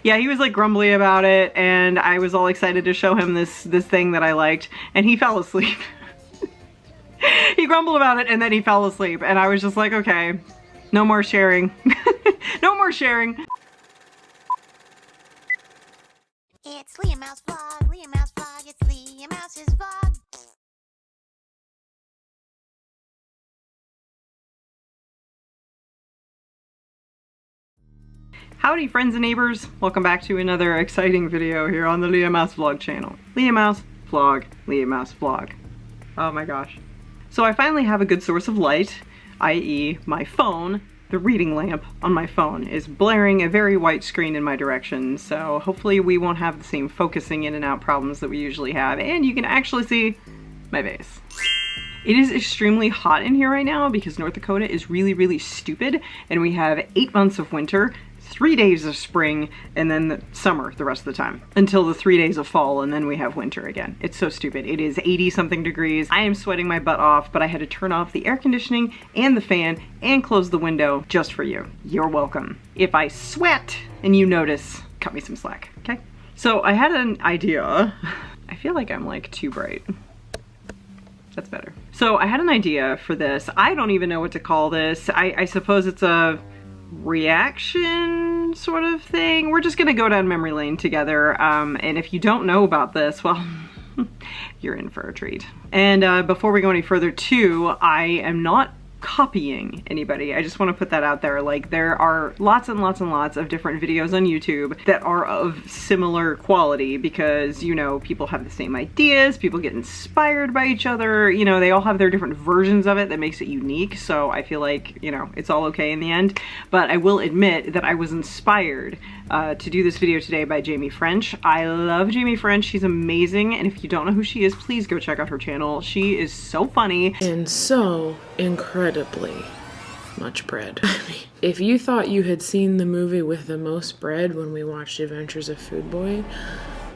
Yeah, he was like grumbly about it, and I was all excited to show him this thing that I liked, and he fell asleep. He grumbled about it and then he fell asleep, and I was just like, okay, no more sharing. No more sharing. It's LeahMouseVlog, LeahMouseVlog, it's LeahMouse's vlog. Howdy friends and neighbors, welcome back to another exciting video here on the LeahMouseVlog channel. LeahMouseVlog, LeahMouseVlog. Oh my gosh. So I finally have a good source of light, i.e. my phone. The reading lamp on my phone is blaring a very white screen in my direction, so hopefully we won't have the same focusing in and out problems that we usually have, and you can actually see my face. It is extremely hot in here right now because North Dakota is really stupid, and we have 8 months of winter, 3 days of spring, and then the summer the rest of the time until the 3 days of fall, and then we have winter again. It's so stupid. It is 80 something degrees. I am sweating my butt off, but I had to turn off the air conditioning and the fan and close the window just for you. You're welcome. If I sweat and you notice, cut me some slack, okay? So I had an idea. I feel like I'm like too bright. That's better. So I had an idea for this. I don't even know what to call this. I suppose it's a reaction sort of thing. We're just gonna go down memory lane together, and if you don't know about this, well, you're in for a treat. And before we go any further too, I am not copying anybody. I just want to put that out there. Like, there are lots and lots and lots of different videos on YouTube that are of similar quality because, you know, people have the same ideas, people get inspired by each other, you know, they all have their different versions of it that makes it unique. So I feel like, you know, it's all okay in the end. But I will admit that I was inspired to do this video today by Jaime French. I love Jaime French. She's amazing. And if you don't know who she is, please go check out her channel. She is so funny. And so incredibly much bread. I mean, if you thought you had seen the movie with the most bread when we watched Adventures of Food Boy,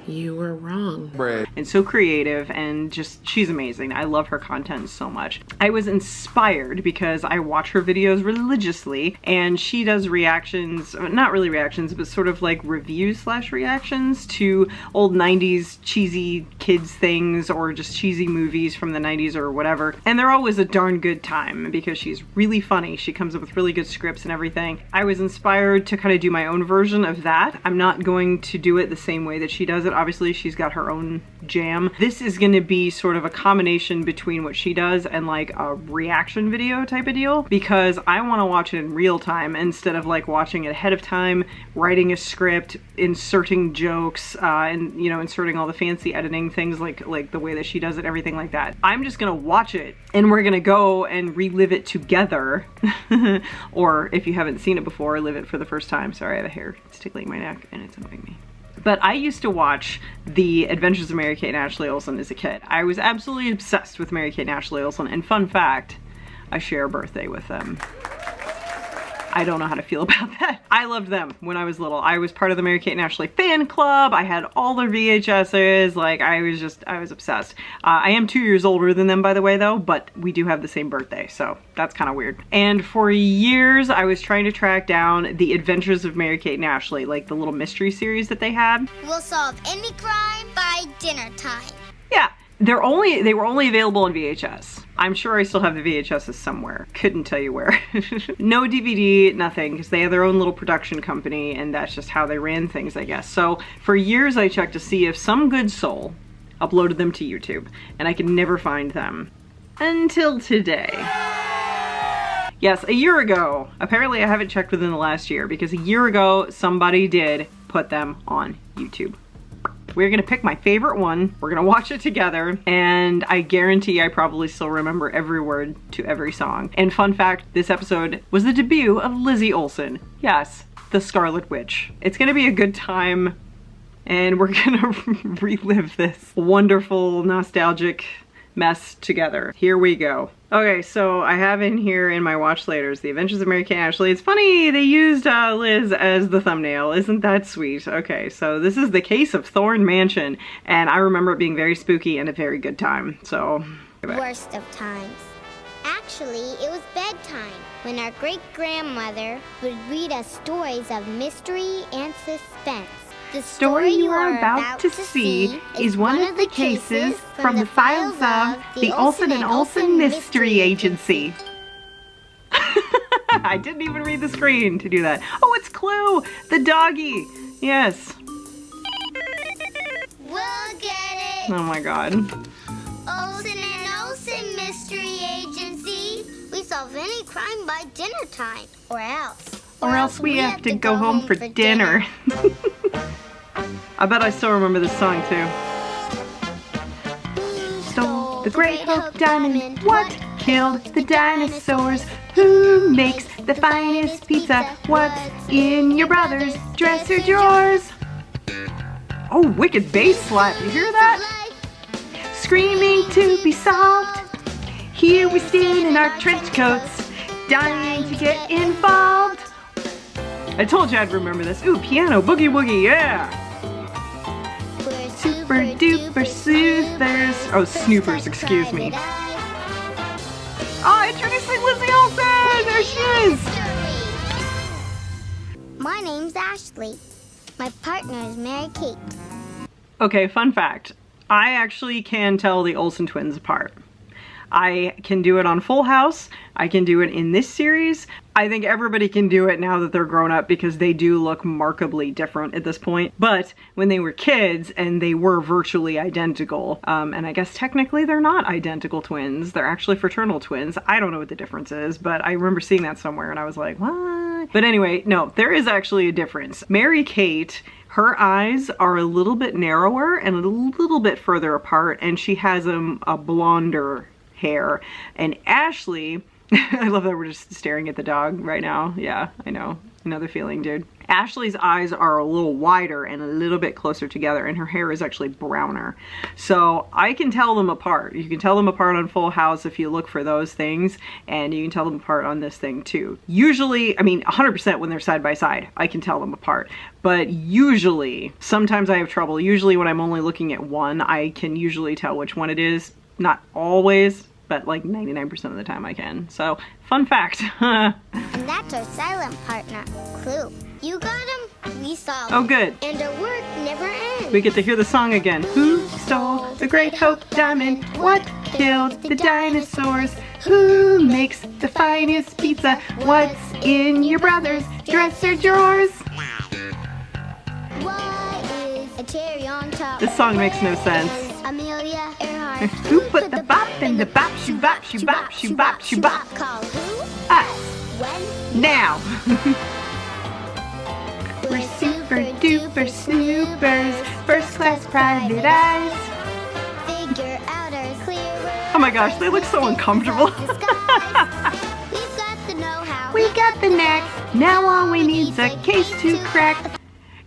you were wrong. Bread. And so creative, and just, she's amazing. I love her content so much. I was inspired because I watch her videos religiously, and she does reactions, not really reactions, but sort of like reviews slash reactions to old 90s cheesy kids things or just cheesy movies from the 90s or whatever. And they're always a darn good time because she's really funny. She comes up with really good scripts and everything. I was inspired to kind of do my own version of that. I'm not going to do it the same way that she does it. Obviously, she's got her own jam. This is going to be sort of a combination between what she does and like a reaction video type of deal, because I want to watch it in real time instead of like watching it ahead of time, writing a script, inserting jokes, and, you know, inserting all the fancy editing things like the way that she does it, everything like that. I'm just gonna watch it and we're gonna go and relive it together. Or if you haven't seen it before, live it for the first time. Sorry, I have a hair. It's tickling my neck and it's annoying me. But I used to watch The Adventures of Mary-Kate and Ashley Olsen as a kid. I was absolutely obsessed with Mary-Kate and Ashley Olsen, and fun fact, I share a birthday with them. I don't know how to feel about that. I loved them when I was little. I was part of the Mary-Kate and Ashley fan club. I had all their VHSs. Like, I was obsessed. I am 2 years older than them, by the way, though, but we do have the same birthday, so that's kind of weird. And for years, I was trying to track down The Adventures of Mary-Kate and Ashley, like the little mystery series that they had. We'll solve any crime by dinner time. Yeah. They were only available on VHS. I'm sure I still have the VHSs somewhere. Couldn't tell you where. No DVD, nothing, because they have their own little production company, and that's just how they ran things, I guess. So for years I checked to see if some good soul uploaded them to YouTube, and I could never find them. Until today. Yes, a year ago. Apparently I haven't checked within the last year, because a year ago somebody did put them on YouTube. We're gonna pick my favorite one, we're gonna watch it together, and I guarantee I probably still remember every word to every song. And fun fact, this episode was the debut of Lizzie Olsen. Yes, the Scarlet Witch. It's gonna be a good time, and we're gonna relive this wonderful, nostalgic mess together. Here we go. Okay, so I have in here in my watch laters, The Adventures of Mary-Kate and Ashley. It's funny, they used Liz as the thumbnail. Isn't that sweet? Okay, so this is The Case of Thorn Mansion, and I remember it being very spooky and a very good time, so. Worst of times. Actually, Actually, it was bedtime when our great-grandmother would read us stories of mystery and suspense. The Story you are about to see is one of the cases from the files of the Olsen and Olsen Mystery Agency. I didn't even read the screen to do that. Oh, it's Clue, the doggy. Yes. We'll get it. Oh my God. Olsen and Olsen Mystery Agency. We solve any crime by dinner time, or else. Or else we have to go home for dinner. I bet I still remember this song too. Stole the Great Hope Diamond. What killed the dinosaurs? Who makes the finest pizza? What's in your brother's dresser drawers? Oh, wicked bass slap. You hear that? Screaming to be solved. Here we stand in our trench coats, dying to get involved. I told you I'd remember this. Ooh, piano, boogie woogie, yeah. Super duper sleuthers. Oh, snoopers, excuse me. Oh, introducing Lizzie Olsen! There she is! My name's Ashley. My partner is Mary Kate. Okay, fun fact. I actually can tell the Olsen twins apart. I can do it on Full House. I can do it in this series. I think everybody can do it now that they're grown up because they do look markedly different at this point. But when they were kids and they were virtually identical, and I guess technically they're not identical twins. They're actually fraternal twins. I don't know what the difference is, but I remember seeing that somewhere and I was like, what? But anyway, no, there is actually a difference. Mary Kate, her eyes are a little bit narrower and a little bit further apart, and she has a blonder hair. And Ashley, I love that we're just staring at the dog right now. Yeah, I know. Another feeling, dude. Ashley's eyes are a little wider and a little bit closer together, and her hair is actually browner. So I can tell them apart. You can tell them apart on Full House if you look for those things, and you can tell them apart on this thing too. Usually, I mean 100% when they're side by side, I can tell them apart. But usually, sometimes I have trouble. Usually when I'm only looking at one, I can usually tell which one it is. Not always, but like 99% of the time I can. So, fun fact. And that's our silent partner, Clue. You got him, we solved. Oh, good. And our work never ends. We get to hear the song again. Who stole the Great Hope Diamond? What killed the dinosaurs? Who makes the finest pizza? What's in your brother's dresser drawers? Why is a cherry on top? This song makes no sense. Amelia Earhart. Who put the bop in the bop, shoo bop, shoo bop, shoo bop, shoo bop? Call who? Us. When? Now. We're super duper snoopers, first class private eyes. Figure out our clearer. Oh my gosh, they look so uncomfortable. We've got the know-how. We got the knack, now all we need's a case to crack.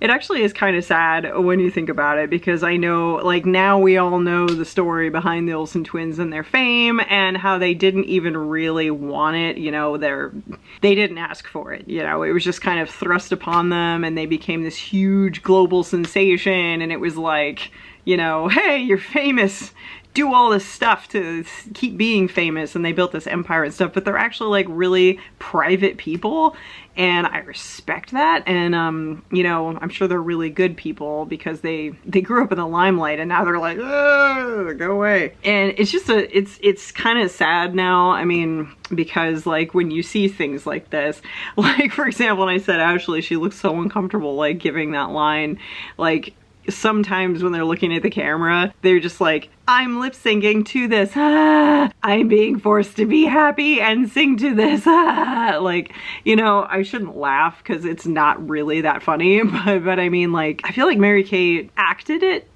It actually is kind of sad when you think about it, because I know, like, now we all know the story behind the Olsen twins and their fame and how they didn't even really want it, you know, they didn't ask for it, you know, it was just kind of thrust upon them and they became this huge global sensation, and it was like, you know, hey, you're famous, do all this stuff to keep being famous, and they built this empire and stuff, but they're actually like really private people, and I respect that. And you know, I'm sure they're really good people because they grew up in the limelight and now they're like, go away. And it's just it's kind of sad now. I mean, because like when you see things like this, like for example, when I said Ashley, she looks so uncomfortable like giving that line, like sometimes when they're looking at the camera, they're just like, I'm lip syncing to this. Ah, I'm being forced to be happy and sing to this. Ah. Like, you know, I shouldn't laugh because it's not really that funny, but I mean, like, I feel like Mary Kate acted it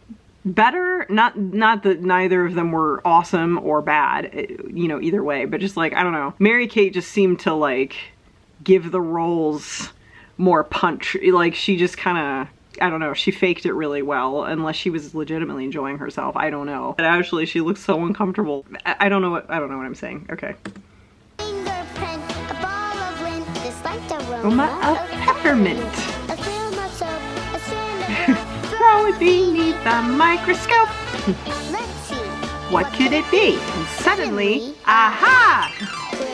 better. Not that neither of them were awesome or bad, you know, either way, but just like, I don't know. Mary Kate just seemed to like give the roles more punch. Like she just kind of, I don't know, she faked it really well, unless she was legitimately enjoying herself. I don't know. But actually, she looks so uncomfortable. I don't know what I'm saying. Okay. Fingerprint, a ball of lint, the slight Aroma of peppermint. A film of soap, a strand of Throw it beneath the microscope. Let's see. What could it be? And suddenly, aha! Clue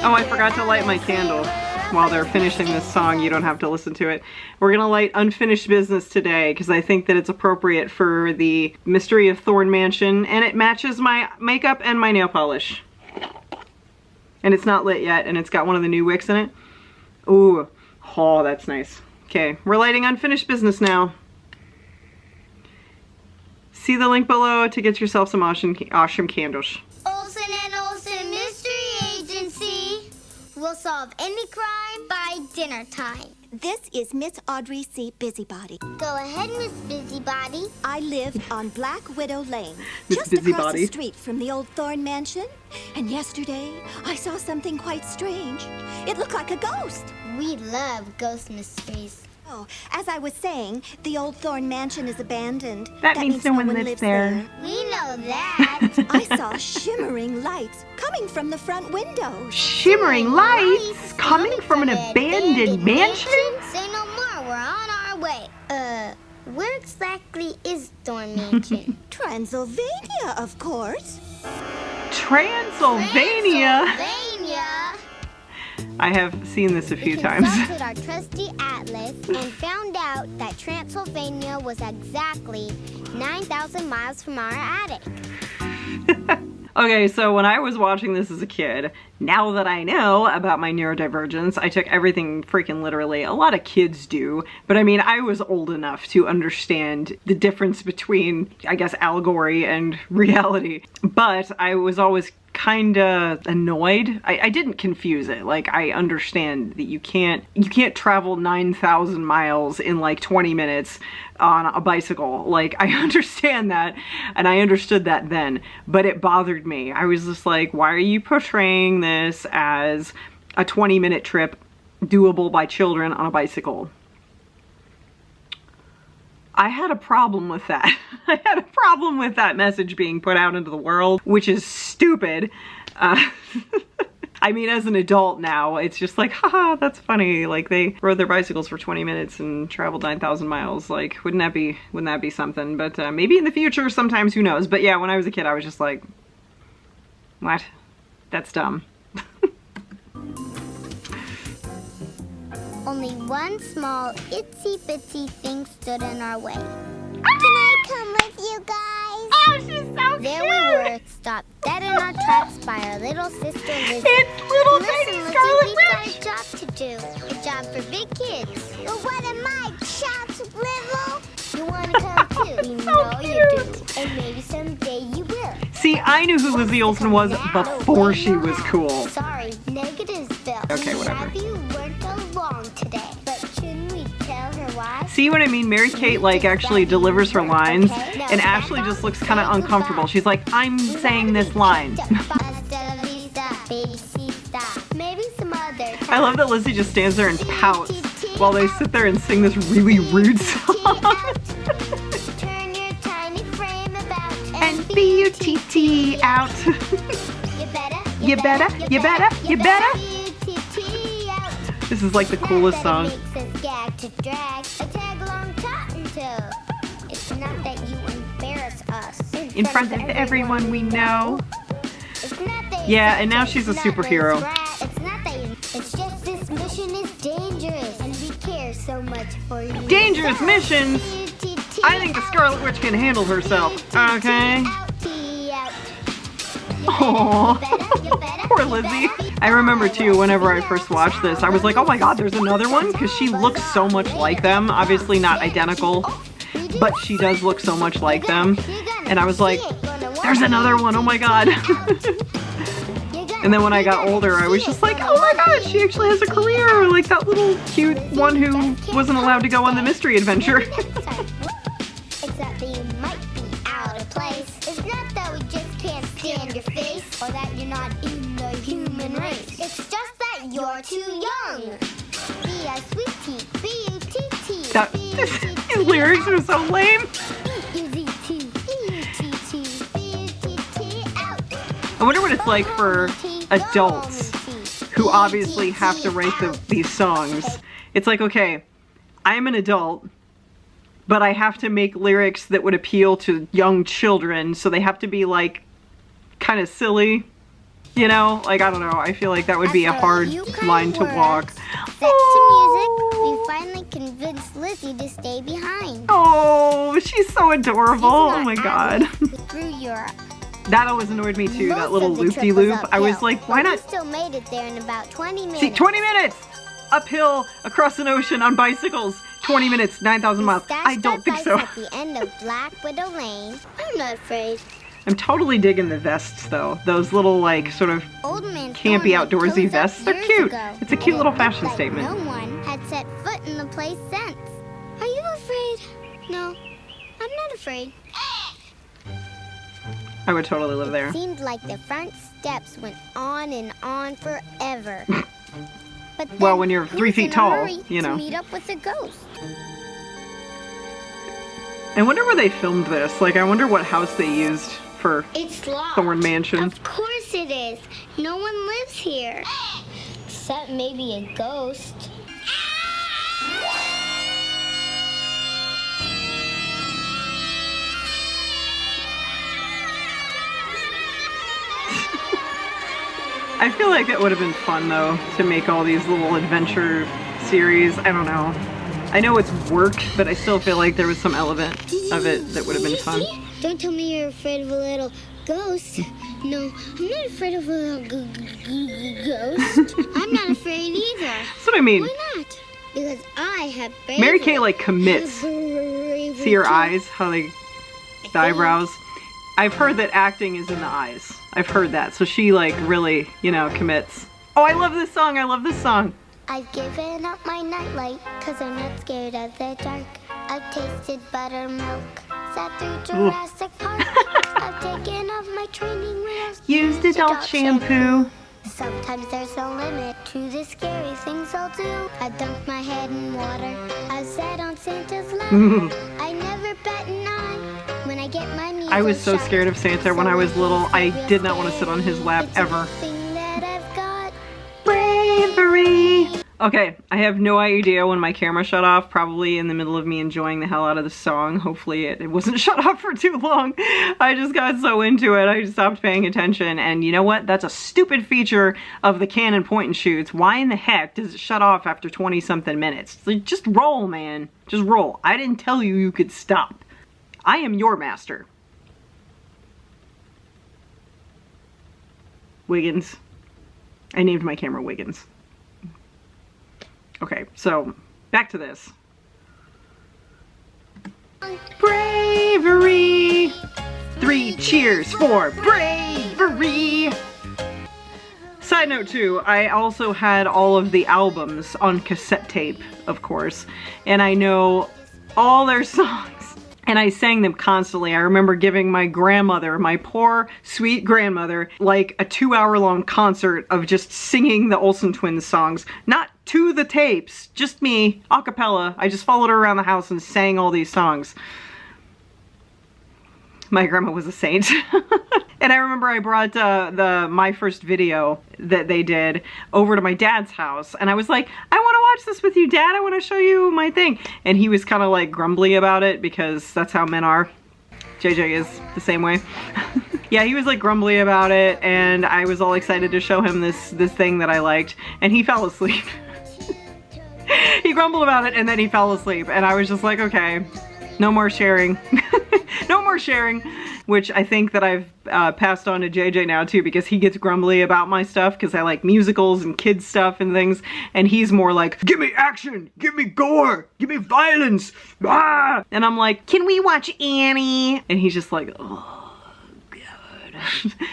Oh, I forgot to light my candle. While they're finishing this song, you don't have to listen to it. We're gonna light Unfinished Business today because I think that it's appropriate for the Mystery of Thorn Mansion, and it matches my makeup and my nail polish. And it's not lit yet, and it's got one of the new wicks in it. Ooh, oh, that's nice. Okay, we're lighting Unfinished Business now. See the link below to get yourself some awesome candles. Olsen and Olsen Mystery Agency will solve any crime by dinner time. This is Miss Audrey C. Busybody. Go ahead, Miss Busybody. I live on Black Widow Lane, Miss just across Busybody. the street from the old Thorn Mansion. And yesterday, I saw something quite strange. It looked like a ghost. We love ghost mysteries. Oh, as I was saying, the old Thorn Mansion is abandoned. That means no one lives there. We know that. I saw shimmering lights coming from the front windows. Shimmering lights coming from an abandoned mansion? Say no more, we're on our way. Where exactly is Thorn Mansion? Transylvania, of course. Transylvania? Transylvania. I have seen this a few We times. consulted our trusty atlas and found out that Transylvania was exactly 9,000 miles from our attic. Okay, so when I was watching this as a kid, now that I know about my neurodivergence, I took everything freaking literally. A lot of kids do, but I mean, I was old enough to understand the difference between, I guess, allegory and reality. But I was always kind of annoyed. I didn't confuse it. Like, I understand that you can't travel 9,000 miles in like 20 minutes on a bicycle. Like, I understand that, and I understood that then, but it bothered me. I was just like, why are you portraying this as a 20-minute trip doable by children on a bicycle? I had a problem with that. I had a problem with that message being put out into the world, which is stupid. I mean, as an adult now, it's just like, haha, that's funny. Like, they rode their bicycles for 20 minutes and traveled 9,000 miles. Like, wouldn't that be something? But maybe in the future, sometimes, who knows? But yeah, when I was a kid, I was just like, what? That's dumb. Only one small itsy-bitsy thing stood in our way. Can I come with you guys? Oh, she's so There we were, stopped dead in our tracks by our little sister Lizzie. It's little Listen, tiny Lizzie, Scarlet we've Witch! got a job to do. A job for big kids. But what am I, Chops Lizzle? You want to come too? We know you do. And maybe someday you will. See, I knew who Lizzie Olsen was before she was cool. Sorry, negatives, Bill. Okay, whatever. You weren't along today. But shouldn't we tell her why? See what I mean? Mary Kate, like, actually delivers her lines, and Ashley just looks kind of uncomfortable. She's like, I'm saying this line. Maybe some other time. I love that Lizzie just stands there and pouts while they sit there and sing this really rude song. Turn your tiny frame about And B-U-T-T out. You better, you better, you better. This is like the coolest song. It's not that you embarrass us In front of everyone we know. Yeah, and now she's a superhero. It's not that you, it's just this mission is dangerous and we care so much for you. Dangerous missions? I think the Scarlet Witch can handle herself, okay? Aww. Poor Lizzie. I remember too, whenever I first watched this, I was like, oh my god, there's another one? Because she looks so much like them. Obviously not identical, but she does look so much like them. And I was like, there's another one, oh my god. And then when I got older, I was just like, oh my god, she actually has a career, like that little cute one who wasn't allowed to go on the mystery adventure. Except that you might be out of place. It's not that we just can't stand your face, or that you're not in the human race. It's just that you're too young. B-I-sweet-tea, B-U-T-T. That, his lyrics are so lame. B-U-Z-T, B-U-T-T, B-U-T-T, out. I wonder what it's like for adults who obviously have to write these songs. It's like, okay, I'm an adult, but I have to make lyrics that would appeal to young children, so they have to be like kind of silly. You know, like, I don't know. I feel like that would be a hard line to walk. Set to music, we finally convinced Lizzie to stay behind. Oh, she's so adorable. Oh my god. Through Europe. That always annoyed me too, that Most little of the trip loop-de-loop. was I was uphill, like, why but not? We still made it there in about 20 minutes. See, 20 minutes! Uphill, across an ocean, on bicycles. 20 minutes, 9,000 miles. I don't think so. At the end of Black Widow Lane. I'm not afraid. I'm totally digging the vests though. Those little like sort of Old man campy Thorn outdoorsy closed up vests. They're years cute. ago. It's a cute little It fashion looked like statement. No one had set foot in the place since. Are you afraid? No, I'm not afraid. I would totally live there. It seemed like the front steps went on and on forever. But then, Well, when you're who's 3 feet in a tall, hurry you know. to meet up with a ghost? I wonder where they filmed this. Like, I wonder what house they used for It's locked. Thorn Mansion. Of course it is. No one lives here. Except maybe a ghost. I feel like it would have been fun though to make all these little adventure series. I don't know. I know it's work, but I still feel like there was some element of it that would have been fun. Don't tell me you're afraid of a little ghost. No, I'm not afraid of a little ghost. I'm not afraid either. That's what I mean. Why not? Because I have Mary Kay like commits. See her eyes, how they, the eyebrows. I've heard that acting is in the eyes. I've heard that. So she like really, you know, commits. Oh, I love this song. I love this song. I've given up my nightlight, cause I'm not scared of the dark. I've tasted buttermilk, sat through Jurassic Park. I've taken off my training wheels, Used adult shampoo. Sometimes there's a limit to the scary things I'll do. I dunked my head in water, I sat on Santa's lap. I never bat an eye when I get my measles I was so shot. scared of Santa when I was little. I did not want to sit on his lap It's ever. everything that I've got. Bravery. Okay, I have no idea when my camera shut off, probably in the middle of me enjoying the hell out of the song. Hopefully it wasn't shut off for too long. I just got so into it, I just stopped paying attention. And you know what? That's a stupid feature of the Canon point and shoots. Why in the heck does it shut off after 20 something minutes? Like, just roll, man. Just roll. I didn't tell you you could stop. I am your master. Wiggins. I named my camera Wiggins. Okay, so back to this. Bravery! 3 cheers for bravery! Side note too, I also had all of the albums on cassette tape, of course, and I know all their songs. And I sang them constantly. I remember giving my grandmother, my poor, sweet grandmother, like a 2-hour-long concert of just singing the Olsen twins songs. Not to the tapes, just me, a cappella. I just followed her around the house and sang all these songs. My grandma was a saint. And I remember I brought my first video that they did over to my dad's house. And I was like, I want to watch this with you, Dad. I want to show you my thing. And he was kind of like grumbly about it because that's how men are. JJ is the same way. Yeah, he was like grumbly about it. And I was all excited to show him this thing that I liked. And he fell asleep. He grumbled about it and then he fell asleep. And I was just like, okay, no more sharing. No more sharing, which I think that I've passed on to JJ now too, because he gets grumbly about my stuff because I like musicals and kids stuff and things, and he's more like, give me action, give me gore, give me violence, ah! And I'm like, can we watch Annie? And he's just like, oh.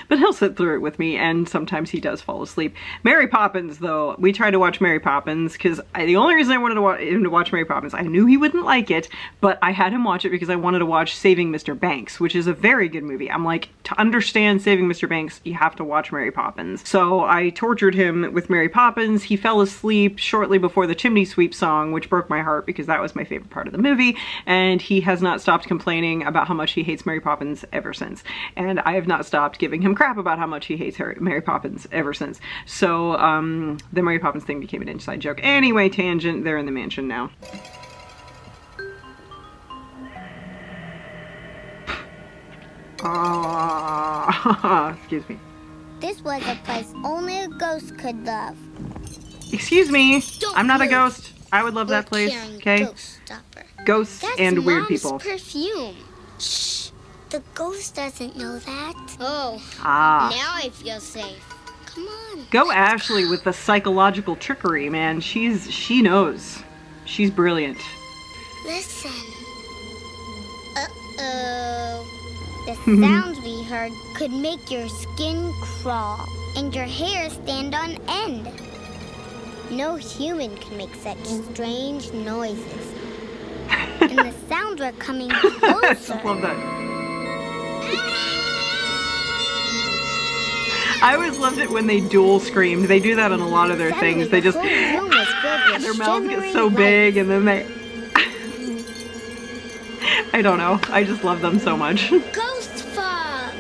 But he'll sit through it with me, and sometimes he does fall asleep. Mary Poppins, though, we tried to watch Mary Poppins because the only reason I wanted him to watch Mary Poppins, I knew he wouldn't like it, but I had him watch it because I wanted to watch Saving Mr. Banks, which is a very good movie. I'm like, to understand Saving Mr. Banks, you have to watch Mary Poppins. So I tortured him with Mary Poppins. He fell asleep shortly before the Chimney Sweep song, which broke my heart because that was my favorite part of the movie, and he has not stopped complaining about how much he hates Mary Poppins ever since. And I have not stopped giving him crap about how much he hates Mary Poppins ever since. So the Mary Poppins thing became an inside joke. Anyway, tangent, they're in the mansion now. Excuse me. This was a place only a ghost could love. Excuse me, Don't I'm not a move. ghost. I would love that place, Caring okay? Ghost stopper. Ghosts That's and weird Mom's people. perfume. Shh. The ghost doesn't know that. Oh. Ah. Now I feel safe. Come on. Go Ashley with the psychological trickery, man. She knows. She's brilliant. Listen. Uh-oh. The sounds we heard could make your skin crawl and your hair stand on end. No human can make such strange noises. And the sounds were coming I closer. just love that. I always loved it when they dual screamed. They do that on a lot of their Suddenly, things. They the just, whole room was filled with their mouths get shimmering so lights. big and then they, I don't know. I just love them so much. Ghost fog!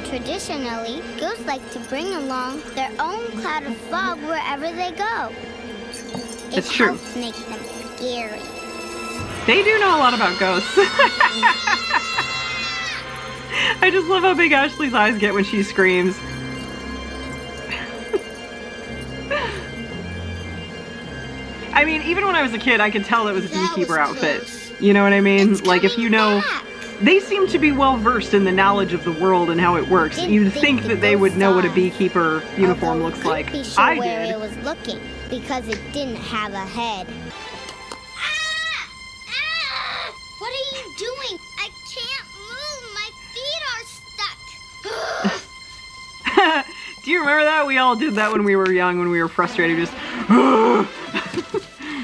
Traditionally, ghosts like to bring along their own cloud of fog wherever they go. It's true. It helps make them scary. They do know a lot about ghosts. I just love how big Ashley's eyes get when she screams. I mean, even when I was a kid, I could tell it was a That beekeeper was outfit. close. You know what I mean? It's Like, if coming you know, back. they seem to be well versed in the knowledge of the world and how it works. Didn't You'd think think the that they would ghost know what a saw. beekeeper uniform Although looks it like. couldn't be sure I where did. it was looking because it didn't have a head. What are you doing? I can't move. My feet are stuck. Do you remember that? We all did that when we were young, when we were frustrated. Just.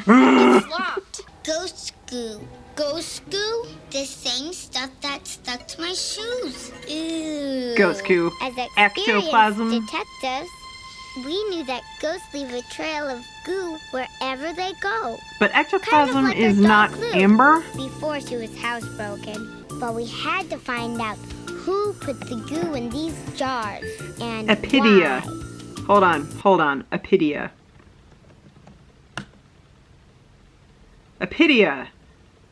It's locked. Ghost goo. Ghost goo? The same stuff that stuck to my shoes. Ew. Ghost goo. As Ectoplasm. experienced detectives, we knew that ghosts leave a trail of goo wherever they go. But ectoplasm like is our dog not Lou. amber. Before she was housebroken. But we had to find out who put the goo in these jars and Epidia. why. Hold on. Epidia. Epidia.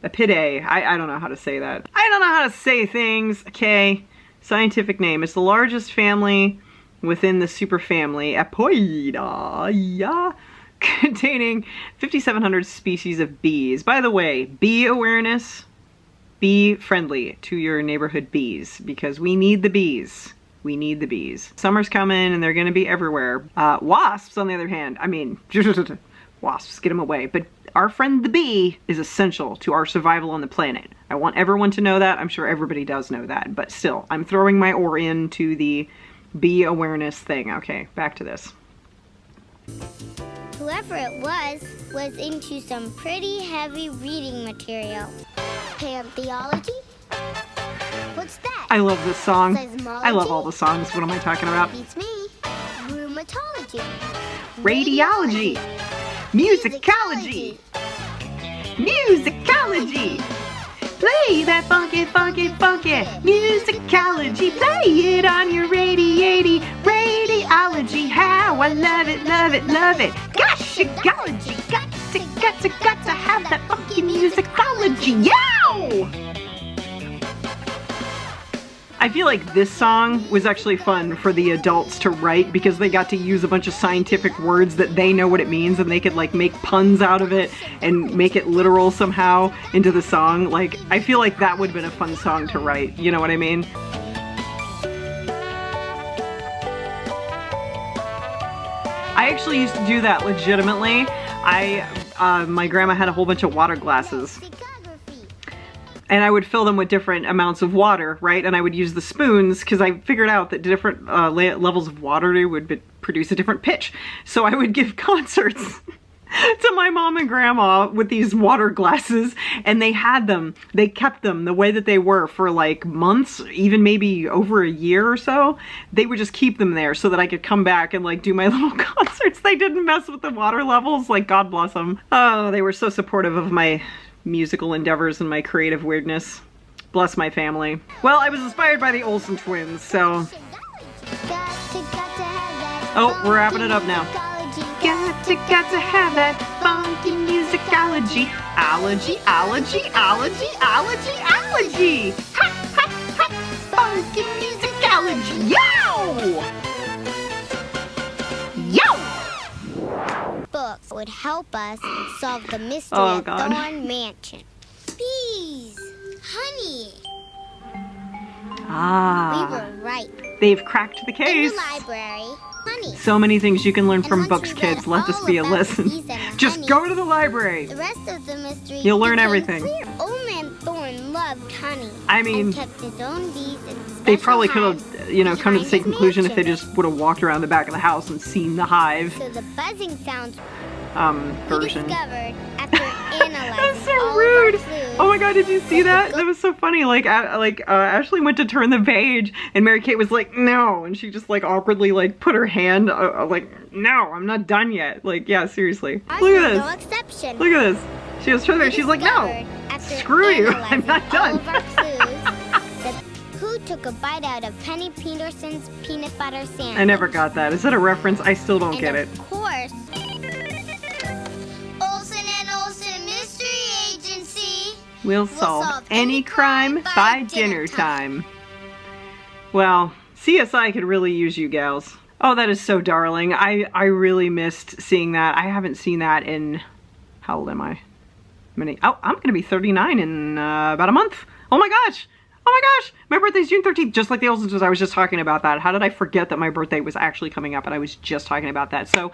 Epidae. I don't know how to say that. I don't know how to say things, okay? Scientific name. It's the largest family within the superfamily Apoida, yeah, containing 5,700 species of bees. By the way, bee awareness, be friendly to your neighborhood bees because we need the bees. We need the bees. Summer's coming and they're gonna be everywhere. Wasps, on the other hand, I mean, wasps, get them away. But our friend the bee is essential to our survival on the planet. I want everyone to know that. I'm sure everybody does know that. But still, I'm throwing my oar into the bee awareness thing. Okay, back to this. Whoever it was into some pretty heavy reading material. Pantheology? What's that? I love this song. Seismology? I love all the songs. What am I talking about? Beats me. Rheumatology. Radiology. Musicology. Musicology. Play that funky, funky, funky musicology. Play it on your radiology. How I love it, love it, love it. Gosh, ecology. Got to have that funky musicology. Yow! I feel like this song was actually fun for the adults to write because they got to use a bunch of scientific words that they know what it means and they could like make puns out of it and make it literal somehow into the song. Like, I feel like that would have been a fun song to write, you know what I mean? I actually used to do that legitimately. My grandma had a whole bunch of water glasses. And I would fill them with different amounts of water, right? And I would use the spoons because I figured out that different levels of water would produce a different pitch. So I would give concerts to my mom and grandma with these water glasses, and they had them. They kept them the way that they were for like months, even maybe over a year or so. They would just keep them there so that I could come back and like do my little concerts. They didn't mess with the water levels. Like, God bless them. Oh, they were so supportive of my musical endeavors and my creative weirdness. Bless my family. Well, I was inspired by the Olsen twins, so... Oh, we're wrapping it up now. Got to have that funky musicology. Allergy. Ha, ha, ha. Funky musicology. Yow! books would help us solve the mystery Oh, of God. Thorn Mansion. Bees, honey. We Ah, were right. they've cracked the In case. the library, honey. So many things you can learn And from once books, we read kids. Let this all be a about the lesson. bees and the Just honey, go to the library. the rest of the mystery You'll learn became everything. Clear. Old Man Thorn loved honey. I mean, and kept his own bees in They special probably could hives have, you know, come to the behind same his conclusion if they mansion. just would have walked around the back of the house and seen the hive So the buzzing sounds we version. discovered after analyzing That's so all rude. of our clues. Oh my god, did you see that? That was so funny. Like, Ashley went to turn the page, and Mary Kate was like, "No," and she just like awkwardly like put her hand like, "No, I'm not done yet." Like, yeah, seriously. Ours Look was at no this. exception. Look at this. She was trying to. She's like, "No, Discovered after screw you. I'm analyzing not done." All of our clues, that who took a bite out of Penny Peterson's peanut butter sandwich? I never got that. Is that a reference? I still don't And get it. of course, Olsen and Olsen Mystery Agency. We'll solve any crime by dinner time. Well, CSI could really use you gals. Oh, that is so darling. I really missed seeing that. I haven't seen that in, how old am I? Oh, I'm gonna be 39 in about a month. Oh my gosh. Oh my gosh, my birthday's June 13th, just like the Olsens. I was just talking about that. How did I forget that my birthday was actually coming up, and I was just talking about that. So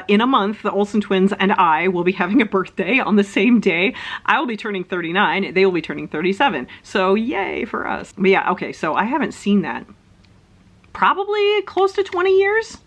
in a month, the Olsen twins and I will be having a birthday on the same day. I will be turning 39, they will be turning 37. So yay for us. But yeah, okay, so I haven't seen that. Probably close to 20 years.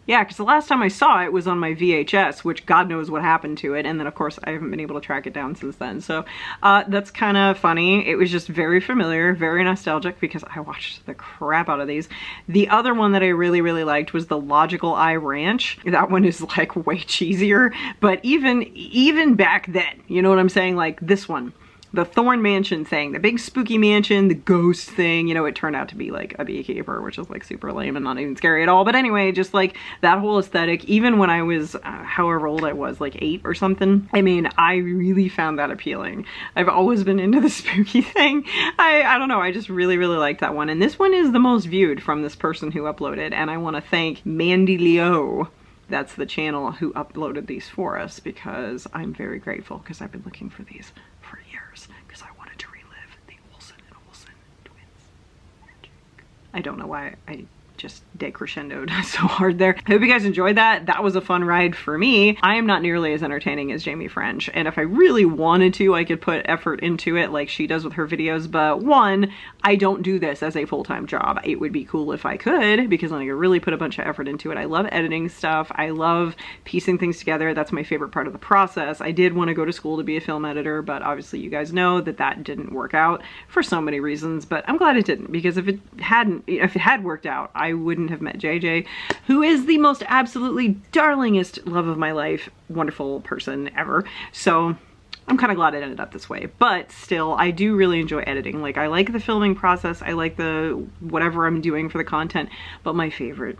Yeah, because the last time I saw it was on my VHS, which God knows what happened to it. And then, of course, I haven't been able to track it down since then. So that's kind of funny. It was just very familiar, very nostalgic, because I watched the crap out of these. The other one that I really, really liked was the Logical Eye Ranch. That one is, like, way cheesier. But even back then, you know what I'm saying? Like, this one. The Thorn Mansion thing, the big spooky mansion, the ghost thing, you know, it turned out to be like a beekeeper, which is like super lame and not even scary at all. But anyway, just like that whole aesthetic, even when I was, however old I was, like 8 or something, I mean, I really found that appealing. I've always been into the spooky thing. I don't know, I just really, really liked that one. And this one is the most viewed from this person who uploaded. And I want to thank Mandy Leo. That's the channel who uploaded these for us, because I'm very grateful, because I've been looking for these for years, because I wanted to relive the Olsen and Olsen twins magic. I don't know why I just decrescendoed so hard there. I hope you guys enjoyed that. That was a fun ride for me. I am not nearly as entertaining as Jaime French, and if I really wanted to, I could put effort into it like she does with her videos, but one, I don't do this as a full-time job. It would be cool if I could, because then I could really put a bunch of effort into it. I love editing stuff. I love piecing things together. That's my favorite part of the process. I did want to go to school to be a film editor, but obviously you guys know that that didn't work out for so many reasons, but I'm glad it didn't, because if it had worked out, I wouldn't have met JJ, who is the most absolutely darlingest love of my life, wonderful person ever. So I'm kind of glad it ended up this way, but still, I do really enjoy editing. Like, I like the filming process, I like the whatever I'm doing for the content, but my favorite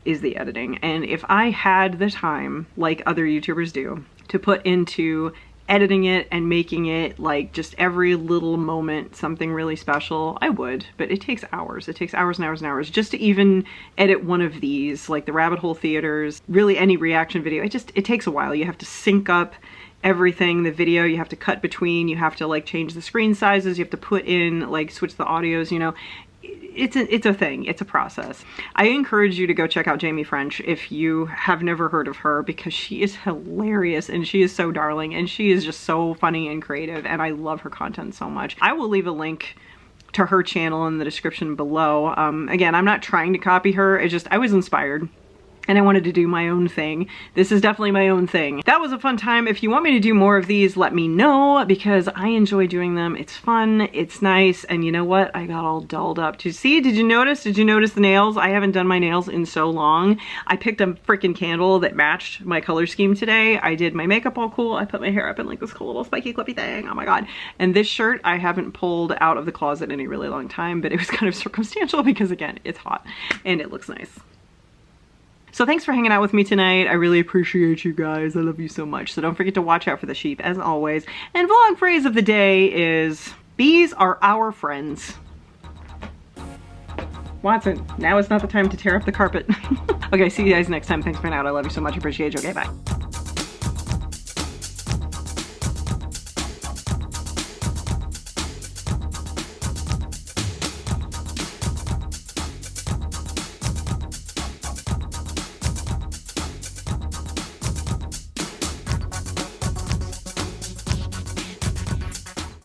is the editing. And if I had the time, like other YouTubers do, to put into editing it and making it like just every little moment something really special, I would, but it takes hours. It takes hours and hours and hours just to even edit one of these, like the Rabbit Hole Theaters, really any reaction video. It takes a while. You have to sync up everything, the video, you have to cut between, you have to like change the screen sizes, you have to put in, like switch the audios, you know. It's a thing, it's a process. I encourage you to go check out Jaime French if you have never heard of her, because she is hilarious and she is so darling and she is just so funny and creative, and I love her content so much. I will leave a link to her channel in the description below. Again, I'm not trying to copy her, it's just I was inspired and I wanted to do my own thing. This is definitely my own thing. That was a fun time. If you want me to do more of these, let me know, because I enjoy doing them. It's fun, it's nice, and you know what? I got all dolled up. Did you notice the nails? I haven't done my nails in so long. I picked a freaking candle that matched my color scheme today. I did my makeup all cool. I put my hair up in like this cool little spiky clippy thing. Oh my god. And this shirt I haven't pulled out of the closet in a really long time, but it was kind of circumstantial because again, it's hot and it looks nice. So thanks for hanging out with me tonight. I really appreciate you guys. I love you so much. So don't forget to watch out for the sheep as always. And vlog phrase of the day is, bees are our friends. Watson, now is not the time to tear up the carpet. Okay, see you guys next time. Thanks for now. I love you so much. Appreciate you. Okay, bye.